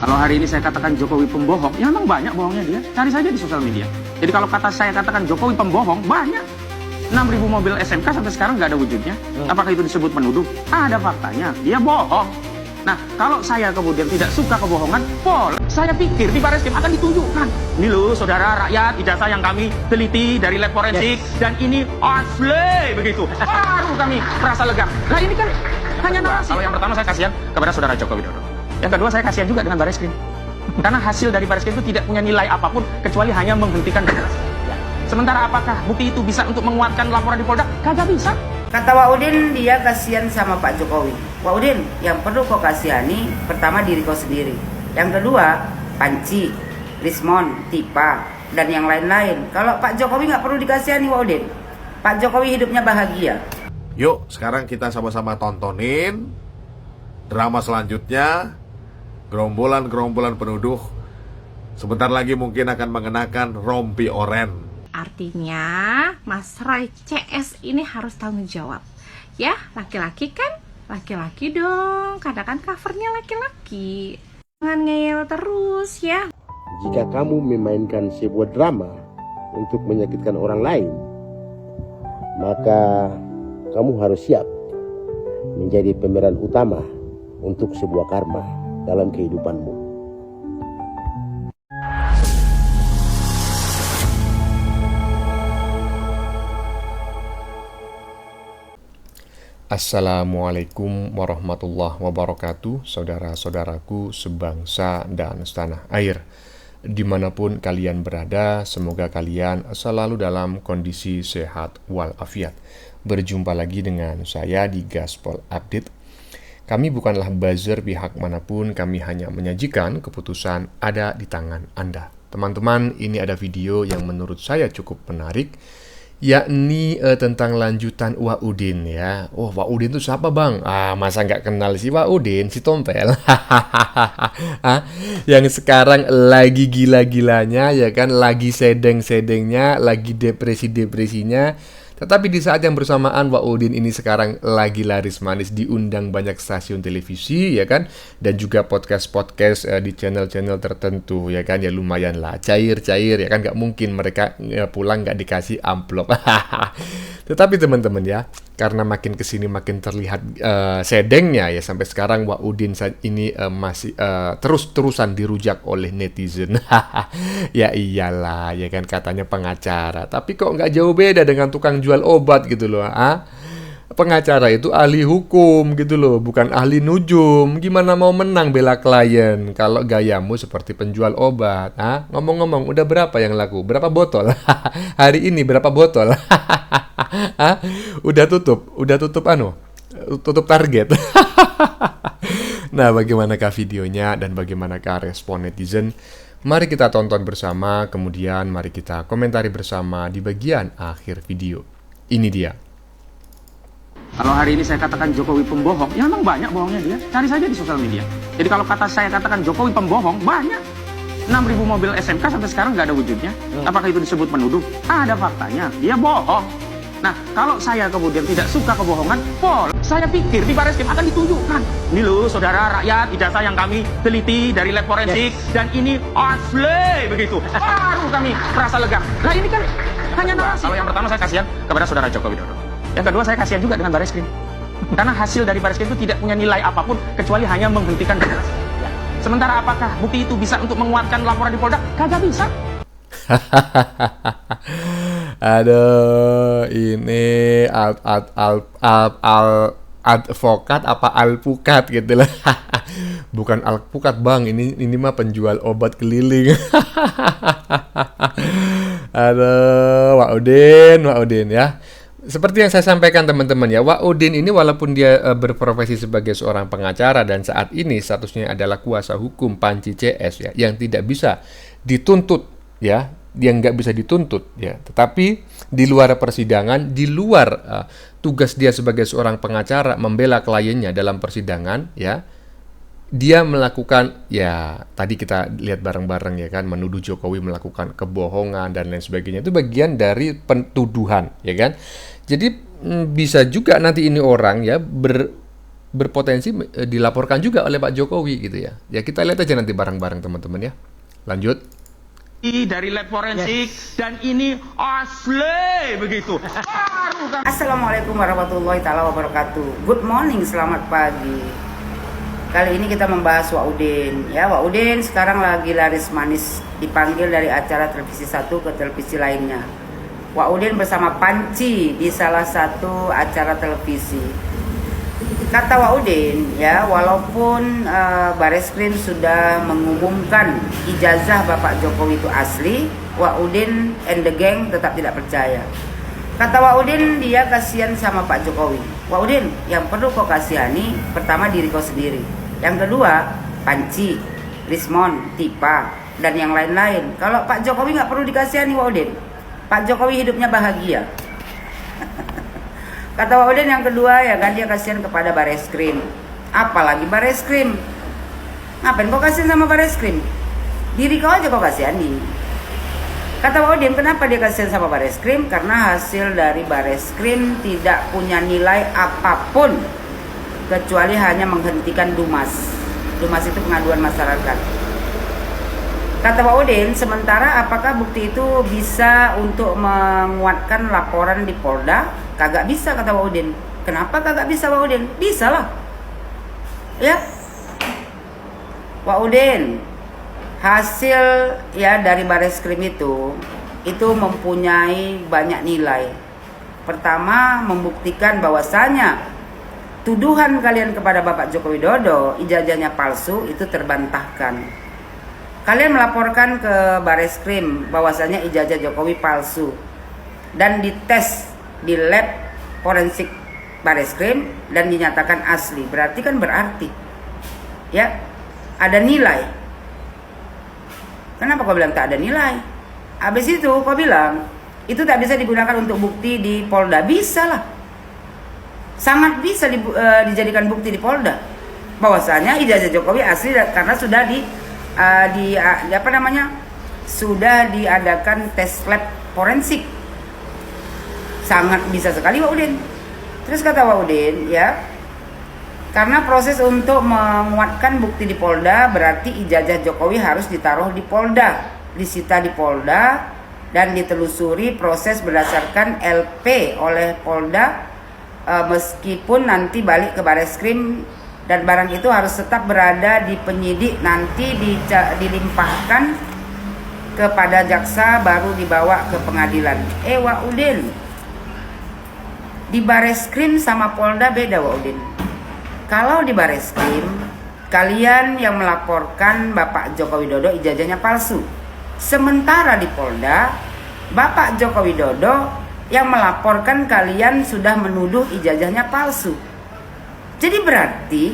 Kalau hari ini saya katakan Jokowi pembohong, ya memang banyak bohongnya dia. Cari saja di sosial media. Jadi kalau saya katakan Jokowi pembohong, banyak. 6.000 mobil SMK sampai sekarang nggak ada wujudnya. Apakah itu disebut menuduh? Ada faktanya, dia bohong. Nah, kalau saya kemudian tidak suka kebohongan, saya pikir di Barreskrim akan ditunjukkan. Ini loh, saudara rakyat, ijazah yang kami teliti dari lab forensik, dan ini asli begitu. Baru kami merasa lega. Nah, ini kan hanya narasi. Kalau yang pertama saya kasihan kepada saudara Joko Widodo. Yang kedua saya kasihan juga dengan Barreskrim. Karena hasil dari Barreskrim itu tidak punya nilai apapun kecuali hanya menghentikan generasi. Sementara apakah bukti itu bisa untuk menguatkan laporan di Polda? Kagak bisa. Kata Wa'udin, dia kasihan sama Pak Jokowi. Wa'udin, yang perlu kau kasihani pertama diri kau sendiri. Yang kedua, Panci, Rismon, Tipa, dan yang lain-lain. Kalau Pak Jokowi nggak perlu dikasihani, Wa'udin. Pak Jokowi hidupnya bahagia. Yuk, sekarang kita sama-sama tontonin drama selanjutnya. Gerombolan-gerombolan penuduh sebentar lagi mungkin akan mengenakan rompi oren. Artinya Mas Roy CS ini harus tanggung jawab. Ya, laki-laki kan? Laki-laki dong, kadang kan covernya laki-laki. Jangan ngeyel terus ya. Jika kamu memainkan sebuah drama untuk menyakitkan orang lain, maka kamu harus siap menjadi pemeran utama untuk sebuah karma dalam kehidupanmu. Assalamualaikum warahmatullahi wabarakatuh, saudara-saudaraku sebangsa dan setanah air. Dimanapun kalian berada, semoga kalian selalu dalam kondisi sehat walafiat. Berjumpa lagi dengan saya di Gaspol Update. Kami bukanlah buzzer pihak manapun, kami hanya menyajikan keputusan ada di tangan Anda. Teman-teman, ini ada video yang menurut saya cukup menarik, yakni tentang lanjutan Wa'udin ya. Oh, Wa'udin itu siapa bang? Masa nggak kenal si Wa'udin, si Tompel? Yang sekarang lagi gila-gilanya ya kan, lagi sedeng-sedengnya, lagi depresi-depresinya. Tetapi di saat yang bersamaan Wa'udin ini sekarang lagi laris manis, diundang banyak stasiun televisi ya kan, dan juga podcast-podcast di channel-channel tertentu ya kan, ya lumayan lah cair-cair ya kan, nggak mungkin mereka pulang nggak dikasih amplop. Tetapi teman-teman ya, karena makin kesini makin terlihat sedengnya ya, sampai sekarang Wa'udin ini masih terus-terusan dirujak oleh netizen. Ya iyalah ya kan, katanya pengacara, tapi kok nggak jauh beda dengan tukang jual obat gitu loh. Pengacara itu ahli hukum gitu loh, bukan ahli nujum. Gimana mau menang bela klien kalau gayamu seperti penjual obat? Ngomong-ngomong, udah berapa yang laku? Berapa botol? Hari ini berapa botol? Udah tutup target. Nah, bagaimanakah videonya dan bagaimanakah respon netizen? Mari kita tonton bersama, kemudian mari kita komentari bersama di bagian akhir video. Ini dia. Kalau hari ini saya katakan Jokowi pembohong, ya memang banyak bohongnya dia. Cari saja di sosial media. Jadi kalau saya katakan Jokowi pembohong, banyak. 6.000 mobil SMK sampai sekarang nggak ada wujudnya. Apakah itu disebut menuduh? Ada faktanya, dia bohong. Nah, kalau saya kemudian tidak suka kebohongan, saya pikir di Barreskrim akan ditunjukkan. Ini loh, saudara rakyat, ijazah yang kami teliti dari lab forensik, dan ini asli begitu. Baru kami merasa lega. Nah, ini kan hanya narasi. Kalau yang pertama saya kasihan kepada saudara Joko Widodo. Yang kedua saya kasihan juga dengan Barreskrim. Karena hasil dari Barreskrim itu tidak punya nilai apapun kecuali hanya menghentikan generasi. Sementara apakah bukti itu bisa untuk menguatkan laporan di Polda? Kagak bisa. Aduh, ini advokat apa alpukat gitu lah. Bukan alpukat bang, ini mah penjual obat keliling. Aduh, Wa'udin ya. Seperti yang saya sampaikan teman-teman ya, Wa'udin ini walaupun dia berprofesi sebagai seorang pengacara dan saat ini statusnya adalah kuasa hukum Panci CS ya, yang tidak bisa dituntut ya, dia nggak bisa dituntut ya. Tetapi di luar persidangan, di luar tugas dia sebagai seorang pengacara membela kliennya dalam persidangan ya, dia melakukan ya, tadi kita lihat bareng-bareng ya kan, menuduh Jokowi melakukan kebohongan dan lain sebagainya. Itu bagian dari pentuduhan ya kan. Jadi bisa juga nanti ini orang ya berpotensi dilaporkan juga oleh Pak Jokowi gitu ya. Ya kita lihat aja nanti bareng-bareng teman-teman ya. Lanjut. Dari lab forensik dan ini asli begitu. Assalamualaikum warahmatullahi taala wabarakatuh. Good morning, selamat pagi. Kali ini kita membahas Wa'udin. Ya, Wa'udin sekarang lagi laris manis, dipanggil dari acara televisi satu ke televisi lainnya. Wa'udin bersama Panci di salah satu acara televisi. Kata Wa'udin, ya, walaupun Bareskrim sudah mengumumkan ijazah Bapak Jokowi itu asli, Wa'udin and the gang tetap tidak percaya. Kata Wa'udin, dia kasihan sama Pak Jokowi. Wa'udin, yang perlu kau kasihani pertama diri kau sendiri. Yang kedua, Panci, Rismon, Tipa, dan yang lain-lain. Kalau Pak Jokowi nggak perlu dikasihani Wa'udin. Pak Jokowi hidupnya bahagia. Kata Wa'udin yang kedua, ya kan, dia kasihan kepada Bareskrim. Apalagi Bareskrim. Ngapain kau kasihan sama Bareskrim? Diri kau aja kau kasihani. Kata Wa'udin, kenapa dia kasihan sama Bareskrim? Karena hasil dari Bareskrim tidak punya nilai apapun kecuali hanya menghentikan Dumas. Dumas itu pengaduan masyarakat. Kata Wa'udin, sementara apakah bukti itu bisa untuk menguatkan laporan di Polda? Kagak bisa, kata Wa'udin. Kenapa kagak bisa, Wa'udin? Bisa lah. Ya. Wa'udin, hasil ya dari Bareskrim itu mempunyai banyak nilai. Pertama, membuktikan bahwasanya tuduhan kalian kepada Bapak Joko Widodo ijazahnya palsu itu terbantahkan. Kalian melaporkan ke Bareskrim bahwasanya ijazah Jokowi palsu dan dites di lab forensik Bareskrim dan dinyatakan asli. Berarti kan berarti ya ada nilai. Kenapa kau bilang tak ada nilai? Habis itu kau bilang itu tak bisa digunakan untuk bukti di Polda. Bisa lah. Sangat bisa dijadikan bukti di Polda bahwasanya ijazah Jokowi asli karena sudah sudah diadakan tes lab forensik. Sangat bisa sekali Wa'udin. Terus kata Wa'udin, ya, karena proses untuk menguatkan bukti di Polda berarti ijazah Jokowi harus ditaruh di Polda, disita di Polda dan ditelusuri proses berdasarkan LP oleh Polda. Meskipun nanti balik ke Bareskrim dan barang itu harus tetap berada di penyidik, nanti dilimpahkan kepada jaksa baru dibawa ke pengadilan. Wa'udin, di Bareskrim sama Polda beda Wa'udin. Kalau di Bareskrim kalian yang melaporkan Bapak Joko Widodo ijazahnya palsu. Sementara di Polda Bapak Joko Widodo yang melaporkan kalian sudah menuduh ijazahnya palsu. Jadi berarti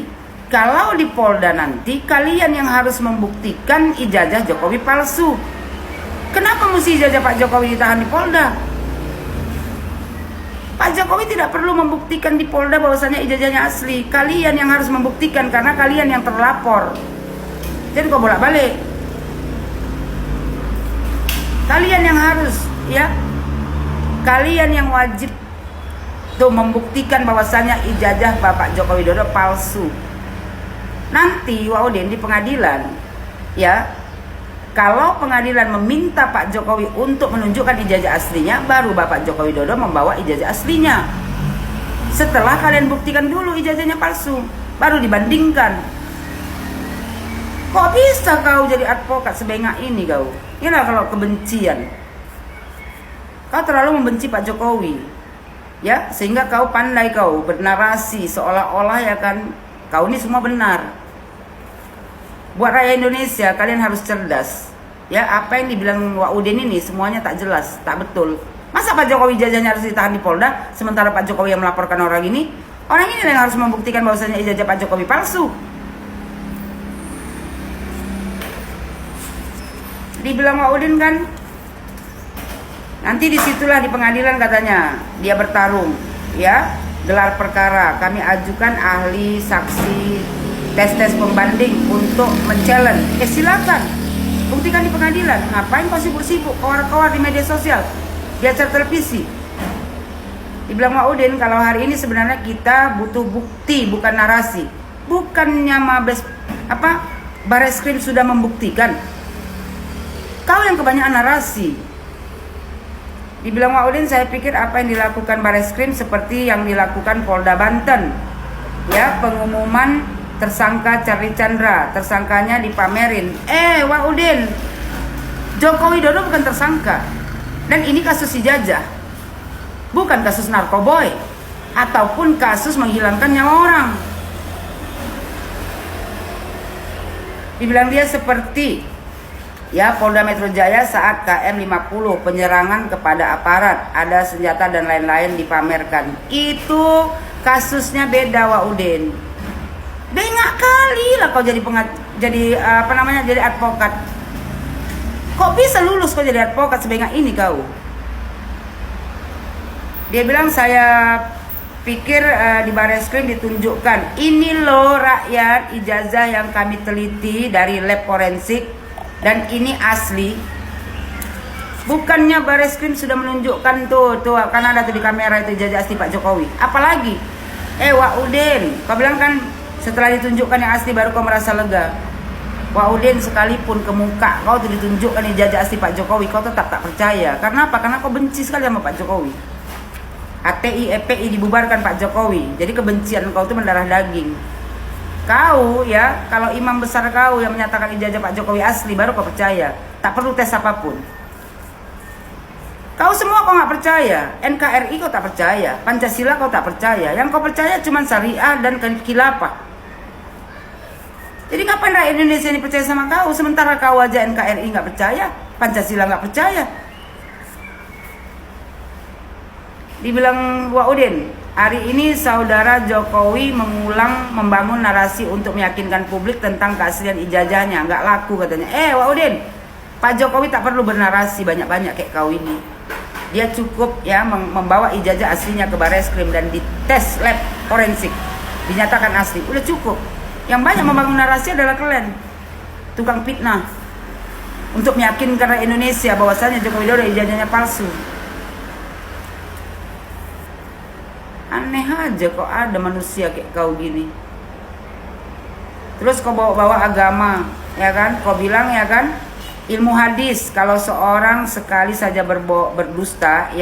kalau di Polda nanti kalian yang harus membuktikan ijazah Jokowi palsu. Kenapa mesti ijazah Pak Jokowi ditahan di Polda? Pak Jokowi tidak perlu membuktikan di Polda bahwasanya ijazahnya asli. Kalian yang harus membuktikan karena kalian yang terlapor. Jadi kok bolak-balik. Kalian yang harus, ya. Kalian yang wajib tuh membuktikan bahwasanya ijazah Bapak Joko Widodo palsu. Nanti Wa'udin di pengadilan, ya, kalau pengadilan meminta Pak Jokowi untuk menunjukkan ijazah aslinya, baru Bapak Joko Widodo membawa ijazah aslinya. Setelah kalian buktikan dulu ijazahnya palsu, baru dibandingkan. Kok bisa kau jadi advokat sebengak ini kau? Inilah kalau kebencian. Kau terlalu membenci Pak Jokowi, ya, sehingga kau pandai kau bernarasi seolah-olah ya kan kau ini semua benar. Buat rakyat Indonesia kalian harus cerdas, ya. Apa yang dibilang Wa'udin ini semuanya tak jelas, tak betul. Masa Pak Jokowi ijazahnya harus ditahan di Polda, sementara Pak Jokowi yang melaporkan orang ini yang harus membuktikan bahwasanya ijazah Pak Jokowi palsu. Dibilang Wa'udin kan. Nanti disitulah di pengadilan katanya dia bertarung, ya, gelar perkara. Kami ajukan ahli, saksi, tes pembanding untuk men-challenge. Silakan, buktikan di pengadilan. Ngapain kau sibuk-sibuk keluar-keluar di media sosial, di acara televisi? Dibilang Wak Udin, kalau hari ini sebenarnya kita butuh bukti, bukan narasi. Bukannya Bareskrim sudah membuktikan. Kau yang kebanyakan narasi. Dibilang Wak Udin, saya pikir apa yang dilakukan Bareskrim seperti yang dilakukan Polda Banten. Ya, pengumuman tersangka Charlie Chandra, tersangkanya dipamerin. Wak Udin, Joko Widodo bukan tersangka. Dan ini kasus ijazah, bukan kasus narkoboy ataupun kasus menghilangkan nyawa orang. Dibilang dia seperti Polda Metro Jaya saat KM 50, penyerangan kepada aparat, ada senjata dan lain-lain dipamerkan. Itu kasusnya beda, Wak Udin. Bengak kali lah kau jadi jadi advokat. Kok bisa lulus kau jadi advokat sebengak ini kau? Dia bilang, saya pikir di Bareskrim ditunjukkan, ini loh rakyat ijazah yang kami teliti dari lab forensik dan ini asli. Bukannya Bareskrim sudah menunjukkan tuh kan ada tuh di kamera itu ijazah asli Pak Jokowi. Apalagi Wak Udin, kau bilang kan setelah ditunjukkan yang asli baru kau merasa lega. Wak Udin, sekalipun ke muka kau tuh ditunjukkan ijazah asli Pak Jokowi, kau tetap tak percaya. Karena apa? Karena kau benci sekali sama Pak Jokowi. HTI, FPI dibubarkan Pak Jokowi. Jadi kebencian kau itu mendarah daging. Kau kalau imam besar kau yang menyatakan ijazah Pak Jokowi asli, baru kau percaya. Tak perlu tes apapun. Kau semua kau nggak percaya. NKRI kau tak percaya. Pancasila kau tak percaya. Yang kau percaya cuma syariah dan khilafah. Jadi ngapain rakyat Indonesia ini percaya sama kau? Sementara kau aja NKRI nggak percaya, Pancasila nggak percaya. Dibilang Wak Udin, hari ini saudara Jokowi membangun narasi untuk meyakinkan publik tentang keaslian ijazahnya. Nggak laku katanya. Wak Udin, Pak Jokowi tak perlu bernarasi banyak-banyak kayak kau ini. Dia cukup membawa ijazah aslinya ke Bareskrim dan dites lab forensik, dinyatakan asli. Udah cukup. Yang banyak membangun narasi adalah kalian, tukang fitnah, untuk meyakinkan rakyat Indonesia bahwasanya Joko Widodo ijazahnya palsu. Aneh aja kok ada manusia kayak kau gini. Terus kau bawa agama, ya kan? Kau bilang ilmu hadis, kalau seorang sekali saja berdusta,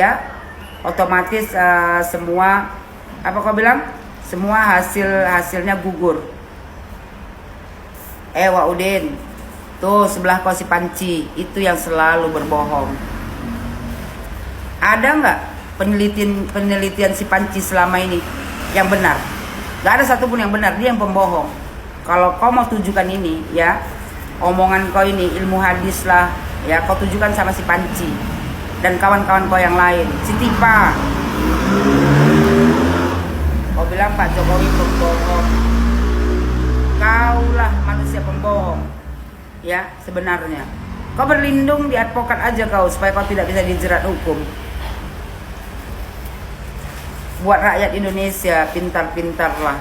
otomatis semua kau bilang? Semua hasilnya gugur. Wak Udin, tuh sebelah kau si Panci, itu yang selalu berbohong. Ada nggak penelitian si Panci selama ini yang benar? Gak ada satupun yang benar, dia yang pembohong. Kalau kau mau tujukan ini omongan kau ini ilmu hadis lah, kau tujukan sama si Panci dan kawan-kawan kau yang lain, si Tipa. Kau bilang Pak Jokowi pembohong, kaulah manusia pembohong. Sebenarnya kau berlindung di advokat aja kau, supaya kau tidak bisa dijerat hukum. Buat rakyat Indonesia pintar-pintarlah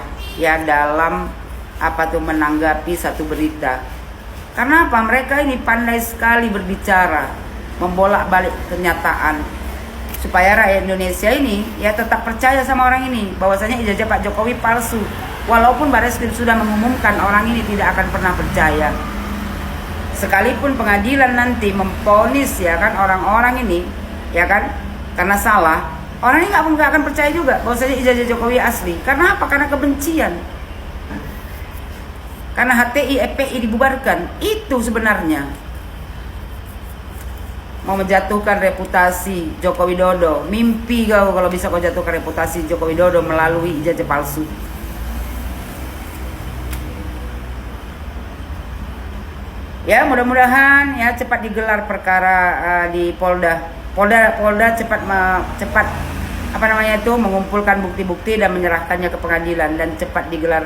dalam menanggapi satu berita. Karena apa? Mereka ini pandai sekali berbicara, membolak-balik kenyataan, supaya rakyat Indonesia ini tetap percaya sama orang ini bahwasanya ijazah Pak Jokowi palsu. Walaupun Bareskrim sudah mengumumkan, orang ini tidak akan pernah percaya. Sekalipun pengadilan nanti memvonis orang-orang ini karena salah, orang ini nggak akan percaya juga bahwasanya ijazah Jokowi asli. Karena apa? Karena kebencian. Karena HTI, FPI dibubarkan. Itu sebenarnya mau menjatuhkan reputasi Joko Widodo. Mimpi kau kalau bisa kau jatuhkan reputasi Joko Widodo melalui ijazah palsu. Mudah-mudahan cepat digelar perkara di Polda cepat mengumpulkan bukti-bukti dan menyerahkannya ke pengadilan, dan cepat digelar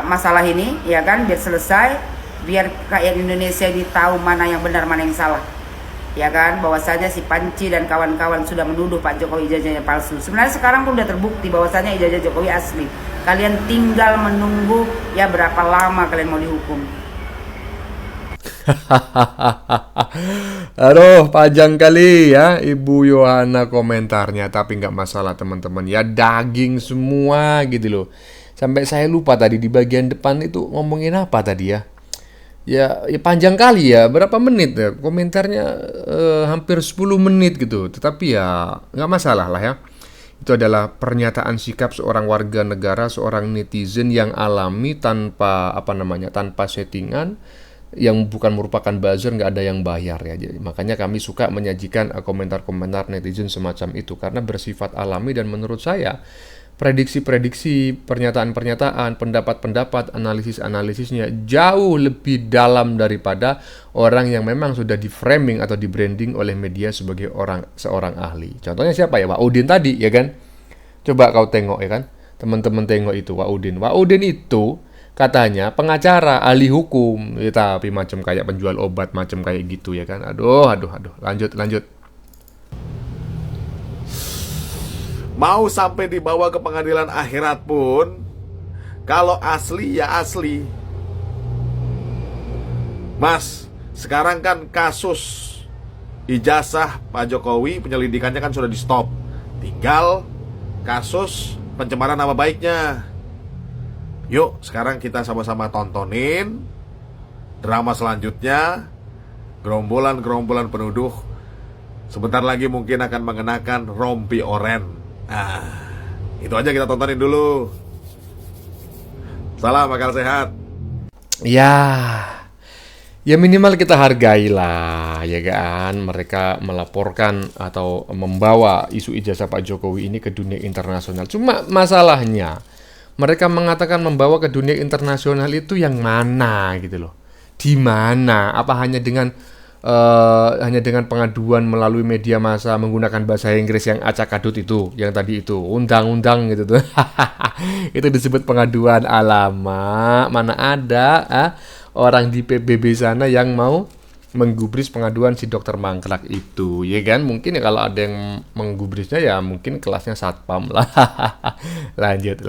masalah ini biar selesai, biar rakyat Indonesia ini tahu mana yang benar mana yang salah, bahwasanya si Panci dan kawan-kawan sudah menuduh Pak Jokowi ijazahnya palsu. Sebenarnya sekarang pun sudah terbukti bahwasanya ijazah Jokowi asli. Kalian tinggal menunggu berapa lama kalian mau dihukum. Aduh, panjang kali ya Ibu Yohana komentarnya. Tapi nggak masalah teman-teman ya, daging semua gitu loh. Sampai saya lupa tadi di bagian depan itu ngomongin apa tadi ya. Ya panjang kali ya, berapa menit ya komentarnya, hampir 10 menit gitu. Tetapi ya nggak masalah lah ya. Itu adalah pernyataan sikap seorang warga negara, seorang netizen yang alami tanpa tanpa settingan, yang bukan merupakan buzzer, nggak ada yang bayar ya. Jadi makanya kami suka menyajikan komentar-komentar netizen semacam itu karena bersifat alami dan menurut saya prediksi-prediksi, pernyataan-pernyataan, pendapat-pendapat, analisis-analisisnya jauh lebih dalam daripada orang yang memang sudah di framing atau di branding oleh media sebagai seorang ahli. Contohnya siapa ya? Pak Udin tadi ya kan? Coba kau tengok ya kan? Teman-teman tengok itu Pak Udin. Pak Udin itu katanya pengacara, ahli hukum, ya, tapi macam kayak penjual obat, macam kayak gitu ya kan? Aduh. Lanjut. Mau sampai dibawa ke pengadilan akhirat pun, kalau asli ya asli. Mas, sekarang kan kasus ijazah Pak Jokowi penyelidikannya kan sudah di stop. Tinggal kasus pencemaran nama baiknya. Yuk, sekarang kita sama-sama tontonin drama selanjutnya. Gerombolan-gerombolan penuduh sebentar lagi mungkin akan mengenakan rompi oren. Nah, itu aja kita tontonin dulu. Salam akal sehat. Ya minimal kita hargailah ya kan, mereka melaporkan atau membawa isu ijazah Pak Jokowi ini ke dunia internasional. Cuma masalahnya mereka mengatakan membawa ke dunia internasional itu yang mana gitu loh. Di mana? Apa hanya dengan pengaduan melalui media massa menggunakan bahasa Inggris yang acak-adut itu, yang tadi itu undang-undang gitu tuh. Itu disebut pengaduan. Alamak, mana ada orang di PBB sana yang mau menggubris pengaduan si dokter mangkrak itu, ya kan? Mungkin ya kalau ada yang menggubrisnya ya mungkin kelasnya satpam lah. Lanjut.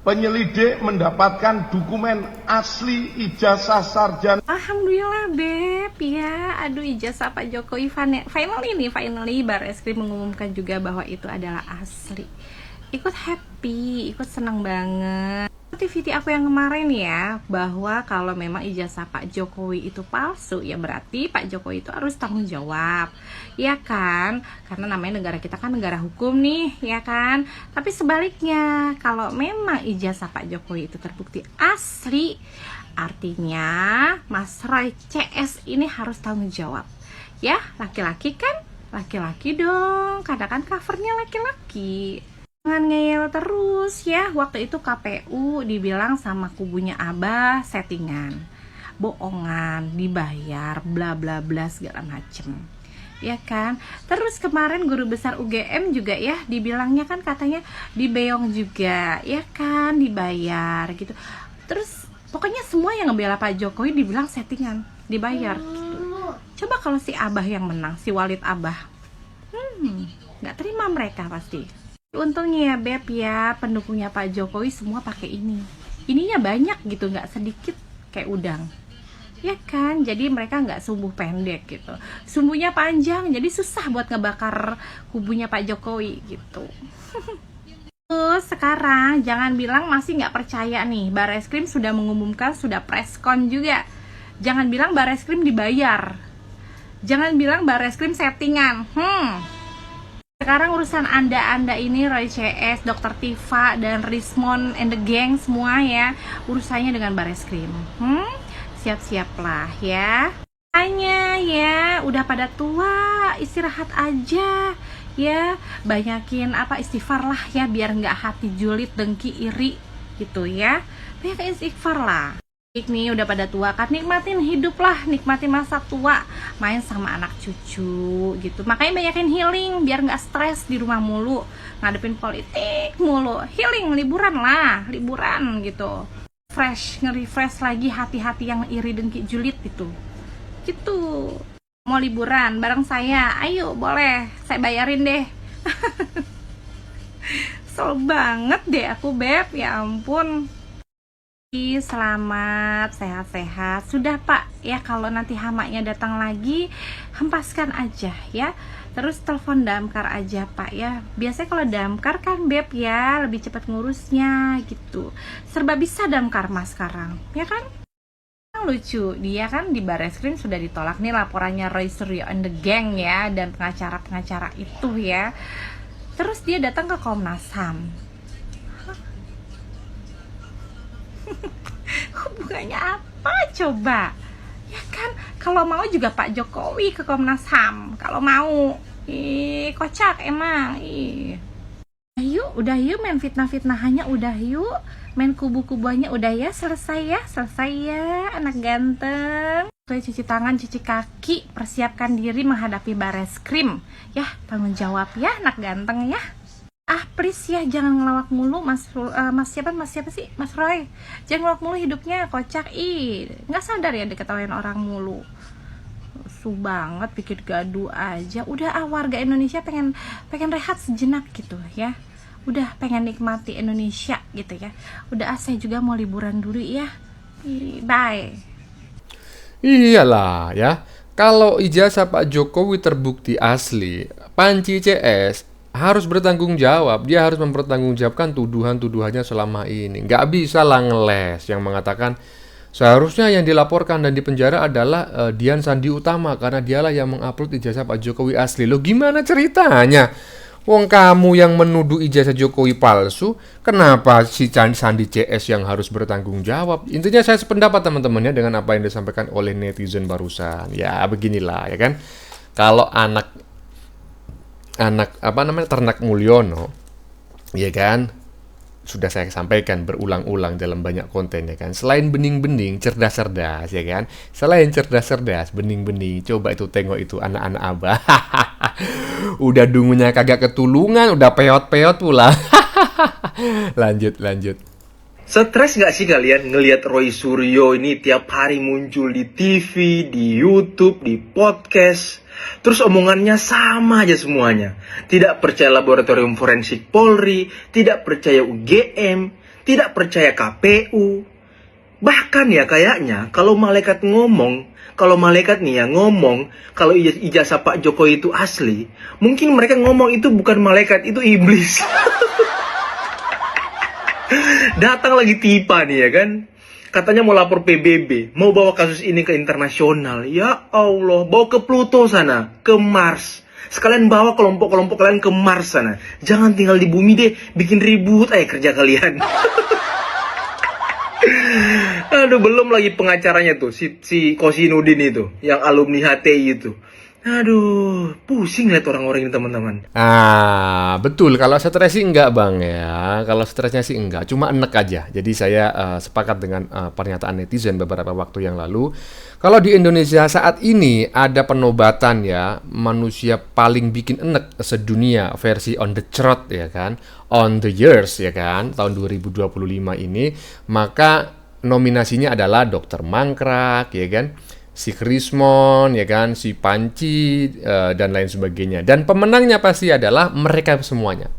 Penyelidik mendapatkan dokumen asli ijazah sarjana. Alhamdulillah Beb ya. Aduh, ijazah Pak Jokowi finally Barreskrim mengumumkan juga bahwa itu adalah asli. Ikut happy, ikut senang banget. Aktiviti aku yang kemarin ya, bahwa kalau memang ijazah Pak Jokowi itu palsu, ya berarti Pak Jokowi itu harus tanggung jawab, ya kan? Karena namanya negara kita kan negara hukum nih, ya kan? Tapi sebaliknya, kalau memang ijazah Pak Jokowi itu terbukti asli, artinya Mas Roy CS ini harus tanggung jawab. Ya, laki-laki kan? Laki-laki dong, kadang kan covernya laki-laki. Jangan ngeyel terus ya. Waktu itu KPU dibilang sama kubunya Abah settingan, bohongan, dibayar, bla bla bla segala macem, ya kan. Terus kemarin guru besar UGM juga ya, dibilangnya kan katanya dibeong juga, ya kan, dibayar gitu. Terus pokoknya semua yang ngebela Pak Jokowi dibilang settingan, dibayar gitu. Coba kalau si Abah yang menang, si Walid Abah, nggak terima mereka pasti. Untungnya ya Beb ya, pendukungnya Pak Jokowi semua pakai ini. Ininya banyak gitu, nggak sedikit kayak udang. Ya kan, jadi mereka nggak sumbu pendek gitu. Sumbunya panjang, jadi susah buat ngebakar kubunya Pak Jokowi gitu. Terus sekarang jangan bilang masih nggak percaya nih. Barreskrim sudah mengumumkan, sudah preskon juga. Jangan bilang Barreskrim dibayar. Jangan bilang Barreskrim settingan. Sekarang urusan anda ini Roy CS, Dr. Tifa, dan Rismon and the gang semua ya, urusannya dengan Barreskrim. Siap-siaplah ya. Hanya ya, udah pada tua, istirahat aja ya. Banyakin istighfar lah ya, biar nggak hati julid, dengki, iri gitu ya. Banyak istighfar lah. Nih udah pada tua kan, nikmatin hidup lah, nikmatin masa tua, main sama anak cucu gitu. Makanya banyakin healing biar nggak stres di rumah mulu, ngadepin politik mulu. Healing, liburan gitu, fresh, nge-refresh lagi hati-hati yang iri, dengki, julid gitu. Mau liburan bareng saya, ayo boleh, saya bayarin deh. Kesel banget deh aku Beb, ya ampun. Selamat, sehat-sehat. Sudah Pak, ya kalau nanti hamanya datang lagi, hempaskan aja ya. Terus telepon damkar aja Pak ya. Biasanya kalau damkar kan Beb ya, lebih cepat ngurusnya gitu. Serba bisa damkar Mas sekarang, ya kan? Lucu, dia kan di Barreskrim sudah ditolak nih laporannya Roy Suryo and the Gang ya, dan pengacara-pengacara itu ya. Terus dia datang ke Komnas HAM. Hubungannya apa coba? Ya kan, kalau mau juga Pak Jokowi ke Komnas HAM. Kalau mau, kocak emang. Udah yuk main fitnah-fitnahannya, udah yuk main kubu-kubuannya, udah ya, selesai ya, anak ganteng. Cuci tangan, cuci kaki, persiapkan diri menghadapi Barreskrim. Ya, tanggung jawab ya, anak ganteng ya. Please ya, jangan ngelawak mulu Mas siapa sih? Mas Roy. Jangan ngelawak mulu hidupnya, kocak. Nggak sadar ya diketawain orang mulu. Su banget, bikin gaduh aja. Udah warga Indonesia pengen rehat sejenak gitu ya. Udah pengen nikmati Indonesia gitu ya. Udah saya juga mau liburan dulu ya. Bye. Iyalah ya, kalau ijazah Pak Jokowi terbukti asli, Panci CS harus bertanggung jawab. Dia harus mempertanggungjawabkan tuduhan-tuduhannya selama ini. Nggak bisa lah ngeles yang mengatakan seharusnya yang dilaporkan dan dipenjara adalah Dian Sandi Utama karena dialah yang mengupload ijazah Pak Jokowi asli. Loh, gimana ceritanya? Wong kamu yang menuduh ijazah Jokowi palsu, kenapa si Sandi CS yang harus bertanggung jawab? Intinya saya sependapat teman-teman ya dengan apa yang disampaikan oleh netizen barusan. Ya beginilah ya kan. Kalau anak ternak Mulyono, ya kan, sudah saya sampaikan berulang-ulang dalam banyak konten ya kan. Selain bening-bening, cerdas-cerdas ya kan. Selain cerdas-cerdas, bening-bening, coba itu tengok itu anak-anak abah. Udah dungunya kagak ketulungan, udah peot-peot pula. Lanjut. Stres gak sih kalian ngelihat Roy Suryo ini tiap hari muncul di TV, di YouTube, di podcast? Terus omongannya sama aja semuanya. Tidak percaya laboratorium forensik Polri, tidak percaya UGM, tidak percaya KPU. Bahkan ya kayaknya kalau malaikat nih yang ngomong kalau ijazah Pak Jokowi itu asli, mungkin mereka ngomong itu bukan malaikat, itu iblis. Datang lagi tipa nih ya kan. Katanya mau lapor PBB, mau bawa kasus ini ke internasional. Ya Allah, bawa ke Pluto sana, ke Mars. Sekalian bawa kelompok-kelompok kalian ke Mars sana. Jangan tinggal di bumi deh, bikin ribut aja kerja kalian. Aduh, belum lagi pengacaranya tuh, si Kosinudin itu, yang alumni HTI itu. Aduh, pusing lihat orang-orang ini teman-teman. Betul. Kalau stres sih enggak bang ya. Kalau stresnya sih enggak, cuma enek aja. Jadi saya sepakat dengan pernyataan netizen beberapa waktu yang lalu. Kalau di Indonesia saat ini ada penobatan ya, manusia paling bikin enek sedunia versi on the trot ya kan, on the years ya kan, tahun 2025 ini. Maka nominasinya adalah Dr. Mangkrak ya kan, si Krismon, ya kan, si Panci, dan lain sebagainya. Dan pemenangnya pasti adalah mereka semuanya.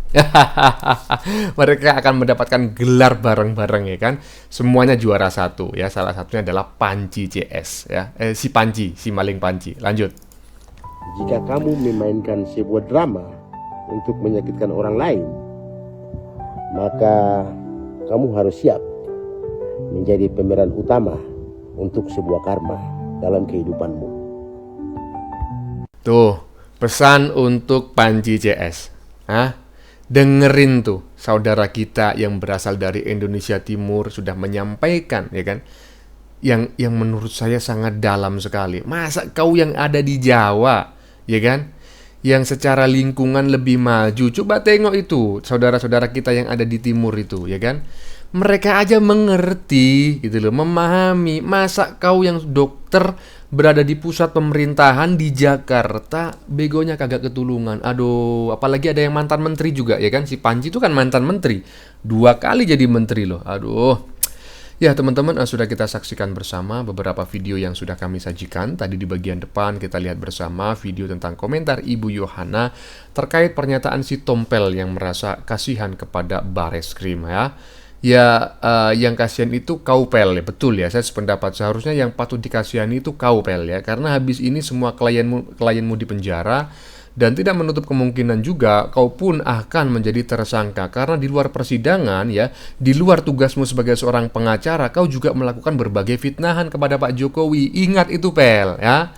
Mereka akan mendapatkan gelar bareng-bareng, ya kan. Semuanya juara satu, ya. Salah satunya adalah Panci CS, ya. Si Panci, si maling Panci. Lanjut. Jika kamu memainkan sebuah drama untuk menyakitkan orang lain, maka kamu harus siap menjadi pemeran utama untuk sebuah karma dalam kehidupanmu. Tuh, pesan untuk Panci CS. Dengerin tuh, saudara kita yang berasal dari Indonesia Timur sudah menyampaikan, ya kan? Yang menurut saya sangat dalam sekali. Masa kau yang ada di Jawa, ya kan? Yang secara lingkungan lebih maju, coba tengok itu, saudara-saudara kita yang ada di timur itu, ya kan? Mereka aja mengerti gitu loh, memahami. Masa kau yang dokter berada di pusat pemerintahan di Jakarta, begonya kagak ketulungan. Aduh, apalagi ada yang mantan menteri juga ya kan. Si Panji itu kan mantan menteri, 2 kali jadi menteri loh. Aduh. Ya teman-teman, sudah kita saksikan bersama beberapa video yang sudah kami sajikan. Tadi di bagian depan kita lihat bersama video tentang komentar Ibu Yohana terkait pernyataan si Tompel yang merasa kasihan kepada Barreskrim ya. ya yang kasihan itu kaupel ya, betul ya, saya sependapat. Seharusnya yang patut dikasihani itu kaupel ya, karena habis ini semua klienmu di penjara, dan tidak menutup kemungkinan juga kau pun akan menjadi tersangka, karena di luar persidangan ya, di luar tugasmu sebagai seorang pengacara, kau juga melakukan berbagai fitnahan kepada Pak Jokowi. Ingat itu pel ya,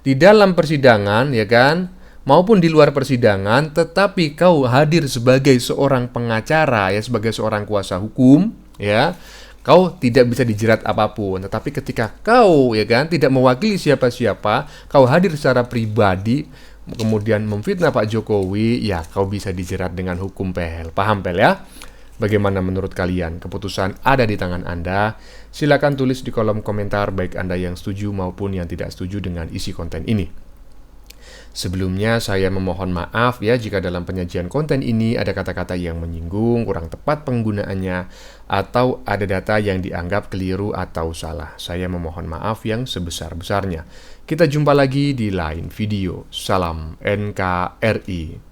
di dalam persidangan ya kan, maupun di luar persidangan, tetapi kau hadir sebagai seorang pengacara ya, sebagai seorang kuasa hukum ya, kau tidak bisa dijerat apapun. Tetapi ketika kau ya kan tidak mewakili siapa-siapa, kau hadir secara pribadi kemudian memfitnah Pak Jokowi, ya kau bisa dijerat dengan hukum pel. Paham pel ya? Bagaimana menurut kalian? Keputusan ada di tangan Anda. Silakan tulis di kolom komentar baik Anda yang setuju maupun yang tidak setuju dengan isi konten ini. Sebelumnya saya memohon maaf ya jika dalam penyajian konten ini ada kata-kata yang menyinggung, kurang tepat penggunaannya, atau ada data yang dianggap keliru atau salah. Saya memohon maaf yang sebesar-besarnya. Kita jumpa lagi di lain video. Salam NKRI.